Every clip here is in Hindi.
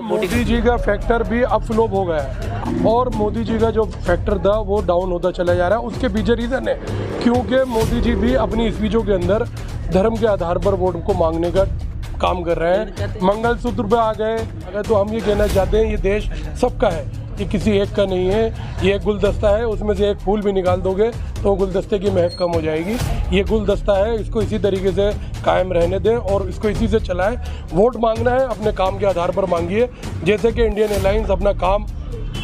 मोदी जी का फैक्टर भी अब फ्लॉप हो गया है और मोदी जी का जो फैक्टर था वो डाउन होता चला जा रहा है। उसके पीछे रीज़न है क्योंकि मोदी जी भी अपनी स्पीचों के अंदर धर्म के आधार पर वोट को मांगने का काम कर रहे हैं। मंगलसूत्र पे आ गए। अगर तो हम ये कहना चाहते हैं ये देश सबका है, ये किसी एक का नहीं है। ये एक गुलदस्ता है, उसमें से एक फूल भी निकाल दोगे तो गुलदस्ते की महक कम हो जाएगी। ये गुलदस्ता है, इसको इसी तरीके से कायम रहने दें और इसको इसी से चलाएं। वोट मांगना है अपने काम के आधार पर मांगिए। जैसे कि इंडियन एयरलाइंस अपना काम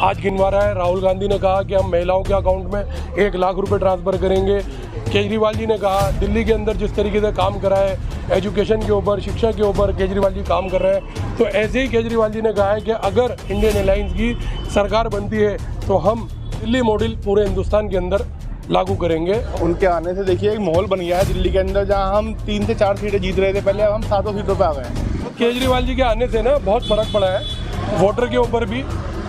आज गिनवा रहा है। राहुल गांधी ने कहा कि हम महिलाओं के अकाउंट में 1 लाख रुपए ट्रांसफ़र करेंगे। केजरीवाल जी ने कहा दिल्ली के अंदर जिस तरीके से काम करा है एजुकेशन के ऊपर, शिक्षा के ऊपर केजरीवाल जी काम कर रहे हैं। तो ऐसे ही केजरीवाल जी ने कहा है कि अगर इंडियन एयरलाइंस की सरकार बनती है तो हम दिल्ली मॉडल पूरे हिंदुस्तान के अंदर लागू करेंगे। उनके आने से देखिए एक माहौल बन गया है दिल्ली के अंदर, जहां हम 3 से 4 सीटें जीत रहे थे पहले, अब हम 7 सीटों पे आ गए हैं। केजरीवाल जी के आने से ना बहुत फ़र्क पड़ा है वोटर के ऊपर भी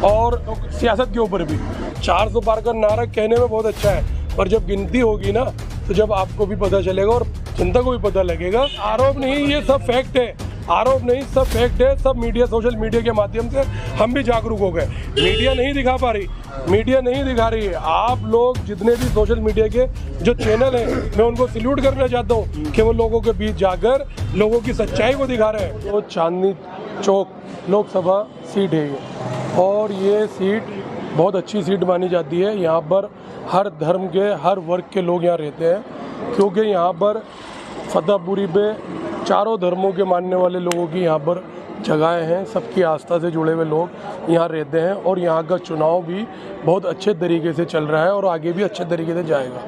और सियासत के ऊपर भी। 400 पार का नारा कहने में बहुत अच्छा है, पर जब गिनती होगी ना तो जब आपको भी पता चलेगा और जनता को भी पता लगेगा। आरोप नहीं, ये सब फैक्ट है। आरोप नहीं, सब फैक्ट है। सब मीडिया, सोशल मीडिया के माध्यम से हम भी जागरूक हो गए। मीडिया नहीं दिखा पा रही, मीडिया नहीं दिखा रही है। आप लोग जितने भी सोशल मीडिया के जो चैनल हैं, मैं उनको सैल्यूट करना चाहता हूँ कि वो लोगों के बीच जाकर लोगों की सच्चाई को दिखा रहे हैं। तो चांदनी चौक लोकसभा सीट है ये, और ये सीट बहुत अच्छी सीट मानी जाती है। यहाँ पर हर धर्म के, हर वर्ग के लोग यहाँ रहते हैं, क्योंकि यहाँ पर फतेहपुरी पे चारों धर्मों के मानने वाले लोगों की यहाँ पर जगहें हैं। सबकी आस्था से जुड़े हुए लोग यहाँ रहते हैं और यहाँ का चुनाव भी बहुत अच्छे तरीके से चल रहा है और आगे भी अच्छे तरीके से जाएगा।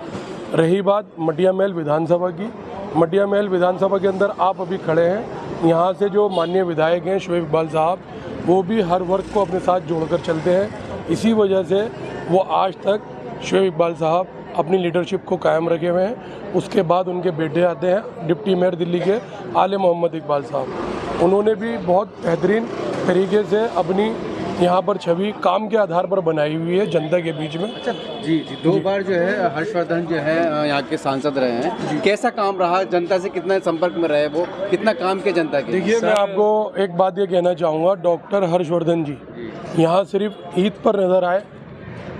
रही बात मटिया महल विधानसभा की, मटिया महल विधानसभा के अंदर आप अभी खड़े हैं। यहाँ से जो माननीय विधायक हैं शोएब इकबाल साहब, वो भी हर वर्ग को अपने साथ जोड़कर चलते हैं। इसी वजह से वो आज तक शोएब इकबाल साहब अपनी लीडरशिप को कायम रखे हुए हैं। उसके बाद उनके बेटे आते हैं डिप्टी मेयर दिल्ली के आले मोहम्मद इकबाल साहब। उन्होंने भी बहुत बेहतरीन तरीके से अपनी यहाँ पर छवि काम के आधार पर बनाई हुई है जनता के बीच में। अच्छा जी, 2 बार जो है हर्षवर्धन जो है यहाँ के सांसद रहे हैं, कैसा काम रहा, जनता से कितना संपर्क में रहे, वो कितना काम किया जनता के? देखिए, मैं आपको एक बात ये कहना चाहूँगा, डॉक्टर हर्षवर्धन जी यहाँ सिर्फ ईद पर नज़र आए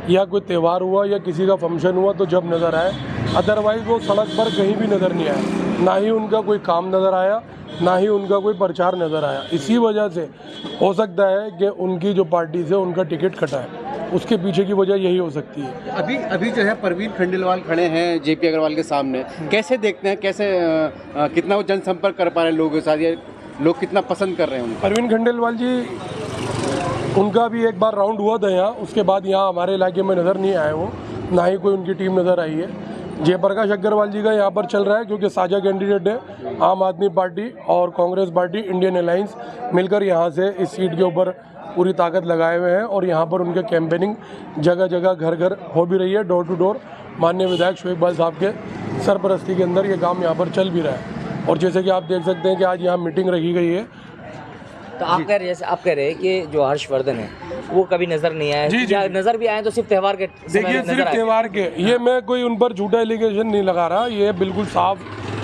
या कोई त्यौहार हुआ या किसी का फंक्शन हुआ तो जब नज़र आए, अदरवाइज़ वो सड़क पर कहीं भी नज़र नहीं आए। ना ही उनका कोई काम नज़र आया, ना ही उनका कोई प्रचार नज़र आया। इसी वजह से हो सकता है कि उनकी जो पार्टी से उनका टिकट कटा है, उसके पीछे की वजह यही हो सकती है। अभी जो है परवीन खंडेलवाल खड़े हैं जेपी अग्रवाल के सामने, कैसे देखते हैं, कैसे कितना वो जनसंपर्क कर पा रहे हैं लोगों के साथ, या लोग कितना पसंद कर रहे हैं उनको? परवीन खंडेलवाल जी, उनका भी एक बार राउंड हुआ था यहाँ, उसके बाद यहाँ हमारे इलाके में नज़र नहीं आए वो, ना ही कोई उनकी टीम नज़र आई है। जयप्रकाश अग्रवाल जी का यहाँ पर चल रहा है क्योंकि साझा कैंडिडेट है। आम आदमी पार्टी और कांग्रेस पार्टी, इंडियन एलायंस मिलकर यहाँ से इस सीट के ऊपर पूरी ताकत लगाए हुए हैं और यहाँ पर उनके कैंपेनिंग जगह जगह घर घर हो भी रही है, डोर टू डोर। माननीय विधायक शोएब इकबाल साहब के सरपरस्ती के अंदर ये काम यहाँ पर चल भी रहा है। और जैसे कि आप देख सकते हैं कि आज यहाँ मीटिंग रखी गई है। तो आप कह रहे हैं कि जो हर्षवर्धन है वो कभी नजर नहीं आया, या नजर भी आए तो सिर्फ त्यौहार के? देखिए, सिर्फ त्यौहार के, ये मैं कोई उन पर झूठा एलिगेशन नहीं लगा रहा, ये बिल्कुल साफ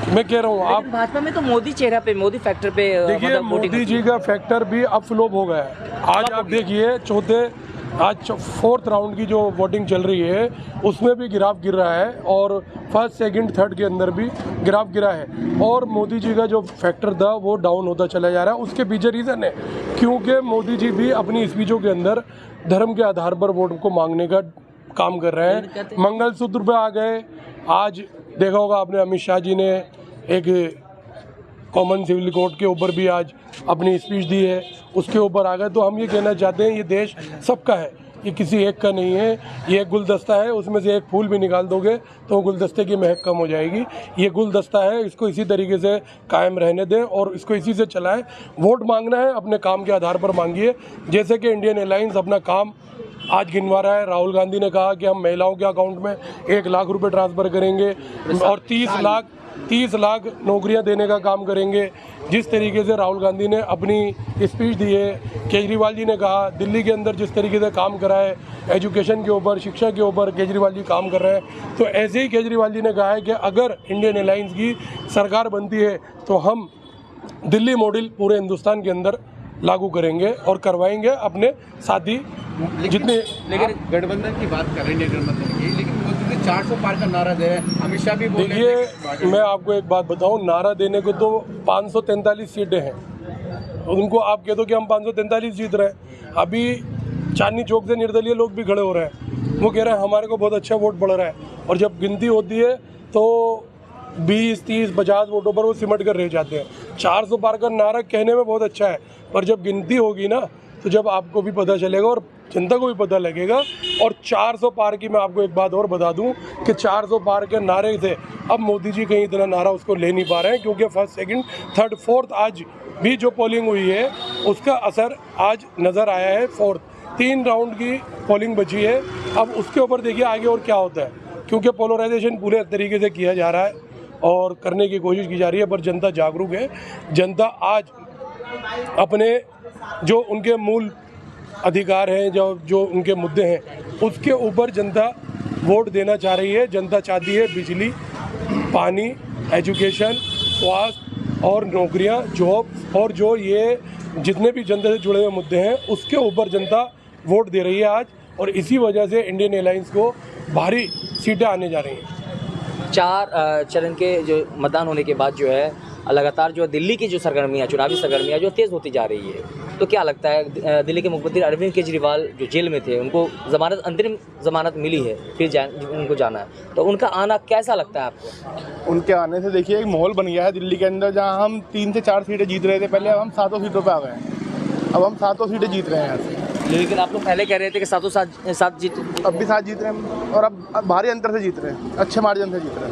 मैं कह रहा हूँ। आप भाजपा में तो मोदी चेहरा पे, मोदी फैक्टर पे, देखिए मोदी जी का फैक्टर भी अब फ्लॉप हो गया है। आज आप देखिए आज 4th राउंड की जो वोटिंग चल रही है उसमें भी गिराफ गिर रहा है और 1st, 2nd, 3rd के अंदर भी गिराफ गिरा है और मोदी जी का जो फैक्टर था वो डाउन होता चला जा रहा है। उसके पीछे रीज़न है क्योंकि मोदी जी भी अपनी स्पीचों के अंदर धर्म के आधार पर वोट को मांगने का काम कर रहे हैं। मंगलसूत्र पे आ गए। आज देखा होगा आपने, अमित शाह जी ने एक कॉमन सिविल कोड के ऊपर भी आज अपनी स्पीच दी है, उसके ऊपर आ गए। तो हम ये कहना चाहते हैं ये देश सबका है, ये किसी एक का नहीं है। ये एक गुलदस्ता है, उसमें से एक फूल भी निकाल दोगे तो गुलदस्ते की महक कम हो जाएगी। ये गुलदस्ता है, इसको इसी तरीके से कायम रहने दें और इसको इसी से चलाएं। वोट मांगना है अपने काम के आधार पर मांगिए। जैसे कि इंडियन एयरलाइंस अपना काम आज गिनवा रहा है। राहुल गांधी ने कहा कि हम महिलाओं के अकाउंट में 1 लाख रुपए ट्रांसफ़र करेंगे और 30 लाख नौकरियां देने का काम करेंगे। जिस तरीके से राहुल गांधी ने अपनी स्पीच दी है, केजरीवाल जी ने कहा दिल्ली के अंदर जिस तरीके से काम करा है एजुकेशन के ऊपर, शिक्षा के ऊपर केजरीवाल जी काम कर रहे हैं। तो ऐसे ही केजरीवाल जी ने कहा है कि अगर इंडियन एयरलाइंस की सरकार बनती है तो हम दिल्ली मॉडल पूरे हिंदुस्तान के अंदर लागू करेंगे और करवाएंगे अपने साथी जितने। लेकिन गठबंधन की बात कर रहे हैं, इंडिया गठबंधन की, लेकिन मोदी जी 400 पार का नारा दे रहे हैं, अमित शाह भी बोल रहे हैं। देखिए मैं आपको एक बात बताऊं, नारा देने को तो 543 सीटें हैं, उनको आप कह दो कि हम 543 जीत रहे हैं। अभी चांदनी चौक से निर्दलीय लोग भी खड़े हो रहे हैं, वो कह रहे हैं हमारे को बहुत अच्छा वोट बढ़ रहा है, और जब गिनती होती है तो 20, 30, 50 वोटों पर वो सिमट कर रह जाते हैं। 400 पार का नारा कहने में बहुत अच्छा है, पर जब गिनती होगी ना तो जब आपको भी पता चलेगा और जनता को भी पता लगेगा। और 400 पार की मैं आपको एक बात और बता दूं कि 400 पार के नारे थे, अब मोदी जी कहीं इतना नारा उसको ले नहीं पा रहे हैं, क्योंकि फर्स्ट, सेकंड, थर्ड, फोर्थ आज भी जो पोलिंग हुई है उसका असर आज नज़र आया है। फोर्थ 3 राउंड की पोलिंग बची है, अब उसके ऊपर देखिए आगे और क्या होता है, क्योंकि पोलराइजेशन पूरे तरीके से किया जा रहा है और करने की कोशिश की जा रही है, पर जनता जागरूक है। जनता आज अपने जो उनके मूल अधिकार हैं, जो उनके मुद्दे हैं, उसके ऊपर जनता वोट देना चाह रही है। जनता चाहती है बिजली, पानी, एजुकेशन, स्वास्थ्य और नौकरियां, जॉब, और जो ये जितने भी जनता से जुड़े हुए मुद्दे हैं उसके ऊपर जनता वोट दे रही है आज, और इसी वजह से इंडियन एलायंस को भारी सीटें आने जा रही हैं। 4 चरण के जो मतदान होने के बाद जो है लगातार जो दिल्ली की जो सरगर्मियाँ, चुनावी सरगर्मियाँ जो तेज़ होती जा रही है, तो क्या लगता है दिल्ली के मुख्यमंत्री अरविंद केजरीवाल जो जेल में थे, उनको ज़मानत, अंतरिम ज़मानत मिली है, फिर उनको जाना है, तो उनका आना कैसा लगता है आपको? उनके आने से देखिए एक माहौल बन गया है दिल्ली के अंदर, जहाँ हम 3 से 4 सीटें जीत रहे थे पहले, अब हम 7 सीटों पे आ गए हैं। अब हम 7 सीटें जीत रहे हैं यहाँ से। लेकिन आप लोग पहले कह रहे थे कि 7 जीत, अब भी 7 जीत रहे हैं, और अब भारी अंतर से जीत रहे हैं, अच्छे मार्जिन से जीत रहे हैं।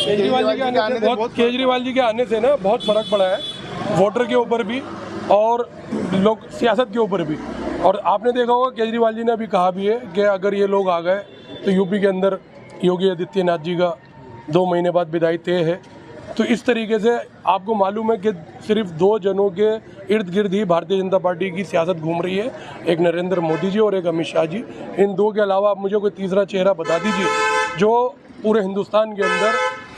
केजरीवाल जी के आने से ना बहुत फ़र्क पड़ा है वोटर के ऊपर भी और लोग सियासत के ऊपर भी। और आपने देखा होगा केजरीवाल जी ने अभी कहा भी है कि अगर ये लोग आ गए तो यूपी के अंदर योगी आदित्यनाथ जी का 2 महीने बाद विदाई तय है। तो इस तरीके से आपको मालूम है कि सिर्फ 2 जनों के इर्द गिर्द ही भारतीय जनता पार्टी की सियासत घूम रही है, एक नरेंद्र मोदी जी और एक अमित शाह जी। इन 2 के अलावा आप मुझे कोई तीसरा चेहरा बता दीजिए जो पूरे हिंदुस्तान के अंदर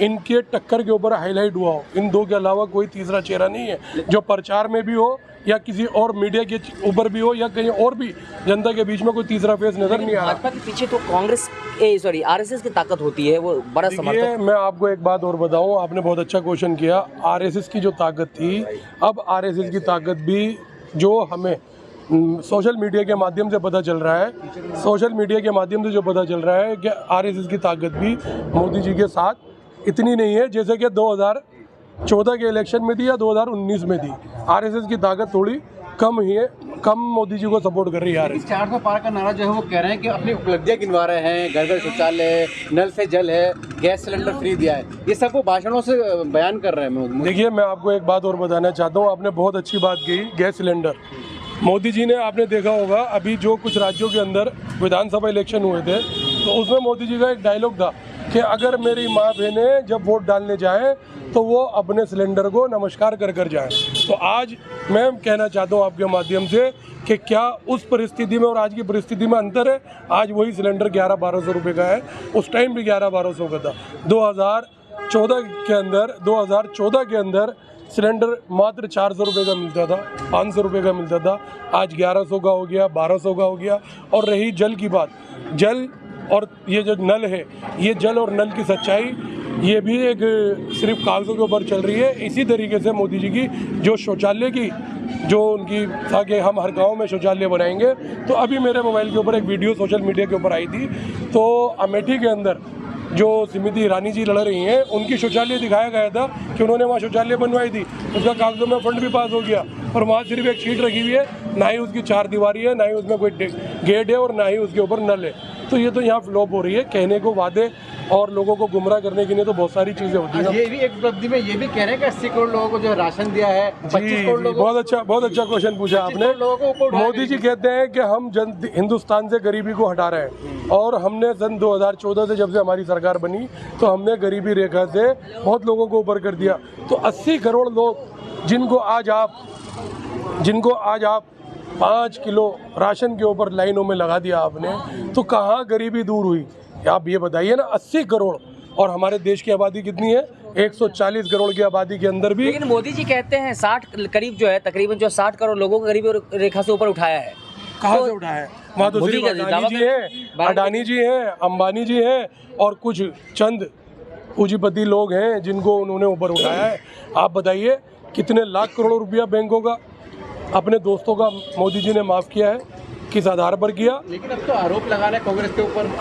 इनके टक्कर के ऊपर हाईलाइट हुआ हो। इन 2 के अलावा कोई तीसरा चेहरा नहीं है जो प्रचार में भी हो या किसी और मीडिया के ऊपर भी हो या कहीं और भी जनता के बीच में कोई तीसरा फेस नजर नहीं आ रहा। भाजपा के पीछे तो आरएसएस की ताकत होती है, वो बड़ा समर्थक। मैं आपको एक बात और बताऊं, आपने बहुत अच्छा क्वेश्चन किया। आरएसएस की जो ताकत थी, अब आरएसएस की ताकत भी जो हमें सोशल मीडिया के माध्यम से पता चल रहा है, सोशल मीडिया के माध्यम से जो पता चल रहा है कि आरएसएस की ताकत भी मोदी जी के साथ इतनी नहीं है जैसे कि 2014 के इलेक्शन में थी या 2019 में थी। आरएसएस की ताकत थोड़ी कम ही है, कम मोदी जी को सपोर्ट कर रही है आरएसएस। 400 पार का नारा जो है वो कह रहे हैं कि अपनी उपलब्धियां गिनवा रहे हैं, घर घर शौचालय, नल से जल है, गैस सिलेंडर फ्री दिया है, ये सब वो भाषणों से बयान कर रहे हैं। देखिए मैं आपको एक बात और बताना चाहता हूँ, आपने बहुत अच्छी बात कही, गैस सिलेंडर। मोदी जी ने, आपने देखा होगा अभी जो कुछ राज्यों के अंदर विधानसभा इलेक्शन हुए थे तो उसमें मोदी जी का एक डायलॉग था कि अगर मेरी माँ बहनें जब वोट डालने जाएं तो वो अपने सिलेंडर को नमस्कार कर कर जाएं। तो आज मैं कहना चाहता हूँ आपके माध्यम से कि क्या उस परिस्थिति में और आज की परिस्थिति में अंतर है। आज वही सिलेंडर 1100-1200 रुपये का है, उस टाइम भी 1100-1200 का था। 2014 के अंदर सिलेंडर मात्र 400 रुपये का मिलता था, 500 रुपये का मिलता था, आज 1100 का हो गया, 1200 का हो गया। और रही जल की बात, जल और ये जो नल है, ये जल और नल की सच्चाई ये भी एक सिर्फ कागज़ों के ऊपर चल रही है। इसी तरीके से मोदी जी की जो शौचालय की जो उनकी था कि हम हर गांव में शौचालय बनाएंगे, तो अभी मेरे मोबाइल के ऊपर एक वीडियो सोशल मीडिया के ऊपर आई थी, तो अमेठी के अंदर जो स्मृति ईरानी जी लड़ रही हैं उनकी शौचालय दिखाया गया था कि उन्होंने वहाँ शौचालय बनवाई थी, उसका कागजों में फंड भी पास हो गया, और वहाँ सिर्फ एक शीट रखी हुई है, ना ही उसकी 4 दीवारी है, ना ही उसमें कोई गेट है और ना ही उसके ऊपर नल है। तो ये तो यहाँ फ्लॉप हो रही है। कहने को वादे और लोगों को गुमराह करने के लिए तो बहुत सारी चीज़ें होती हैं। ये भी एक उपलब्धि में ये भी कह रहे हैं कि 80 करोड़ लोगों को जो राशन दिया है, 25 करोड़ लोगों को। बहुत अच्छा क्वेश्चन पूछा आपने। मोदी जी कहते हैं कि हम हिंदुस्तान से गरीबी को हटा रहे हैं, और हमने सन 2014 से जब से हमारी सरकार बनी तो हमने गरीबी रेखा से बहुत लोगों को ऊपर कर दिया। तो 80 करोड़ लोग जिनको आज आप 5 किलो राशन के ऊपर लाइनों में लगा दिया आपने, तो कहाँ गरीबी दूर हुई? आप ये बताइए ना। 80 करोड़, और हमारे देश की आबादी कितनी है? 140 करोड़ की आबादी के अंदर भी। लेकिन मोदी जी कहते हैं 60 करीब जो है, तकरीबन जो 60 करोड़ लोगों को गरीबी रेखा से ऊपर उठाया है। कहाँ तो से उठाया है? वहाँ तो मोदी सिर्फ का अडानी दावा जी कर- हैं, अडानी जी हैं, अंबानी जी हैं और कुछ चंद पूंजीपति लोग हैं जिनको उन्होंने ऊपर उठाया है। आप बताइए कितने लाख करोड़ रुपया बैंकों का अपने दोस्तों का मोदी जी ने माफ़ किया है, किस आधार पर किया? लेकिन अब तो आरोप लगा रहे हैं कांग्रेस के ऊपर।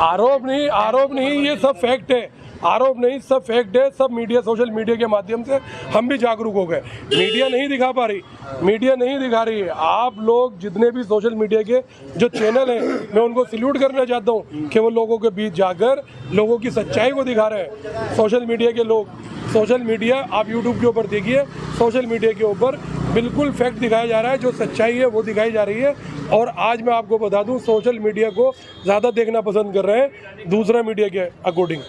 आरोप नहीं, ये सब फैक्ट है। आरोप नहीं, सब फैक्ट है। सब मीडिया, सोशल मीडिया के माध्यम से हम भी जागरूक हो गए। मीडिया नहीं दिखा पा रही, मीडिया नहीं दिखा रही है। आप लोग जितने भी सोशल मीडिया के जो चैनल हैं, मैं उनको सल्यूट करना चाहता हूँ कि वो लोगों के बीच जाकर लोगों की सच्चाई को दिखा रहे हैं। सोशल मीडिया के लोग, सोशल मीडिया आप यूट्यूब के ऊपर देखिए, सोशल मीडिया के ऊपर बिल्कुल फैक्ट दिखाया जा रहा है, जो सच्चाई है वो दिखाई जा रही है। और आज मैं आपको बता दूं, सोशल मीडिया को ज़्यादा देखना पसंद कर रहे हैं दूसरा मीडिया के अकॉर्डिंग।